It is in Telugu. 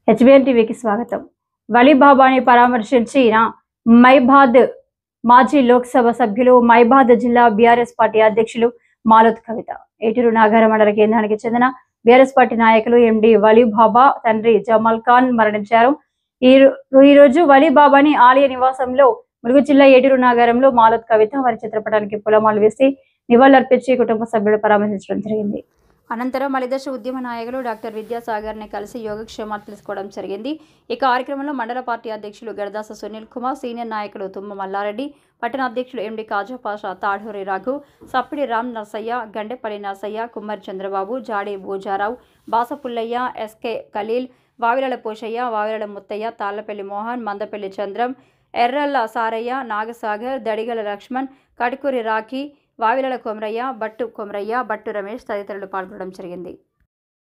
హెచ్బిఎన్ టీవీకి స్వాగతం. వలీబాబాని పరామర్శించిన మైబాద్ మాజీ లోక్సభ సభ్యులు, మైబాద్ జిల్లా బీఆర్ఎస్ పార్టీ అధ్యక్షులు మాలోత్ కవిత. ఏటూరు నాగర మండల కేంద్రానికి చెందిన బీఆర్ఎస్ పార్టీ నాయకులు ఎండి వలీబాబా తండ్రి జమాల్ ఖాన్ మరణించారు. ఈ రోజు వలీబాబాని ఆలయ నివాసంలో ములుగు జిల్లా ఏటూరు నగరంలో మాలోత్ కవిత వారి చిత్రపటానికి పూలమాలలు వేసి నివాళులర్పించి కుటుంబ సభ్యులు పరామర్శించడం జరిగింది. అనంతరం మలిదశ ఉద్యమ నాయకులు డాక్టర్ విద్యాసాగర్ని కలిసి యోగక్షేమాలు తెలుసుకోవడం జరిగింది. ఈ కార్యక్రమంలో మండల పార్టీ అధ్యక్షులు గడదాస సునీల్ కుమార్, సీనియర్ నాయకులు తుమ్మ మల్లారెడ్డి, పట్టణ అధ్యక్షులు ఎండి కాజాపాషా, తాడూరి రఘు, సప్పిడి రామ్ నర్సయ్య, గండెపల్లి నర్సయ్య, కుమ్మరి చంద్రబాబు, జాడి భూజారావు, బాసపుల్లయ్య, ఎస్కే ఖలీల్, వావిలల పోషయ్య, వావిలల ముత్తయ్య, తాళ్లపల్లి మోహన్, మందపల్లి చంద్రం, ఎర్రల్ల సారయ్య, నాగసాగర్, దడిగల లక్ష్మణ్, కడుకూరి రాఖీ, వావిలల కొమరయ్య, బట్టు కొమరయ్య, బట్టు రమేష్ తదితరులు పాల్గొనడం జరిగింది.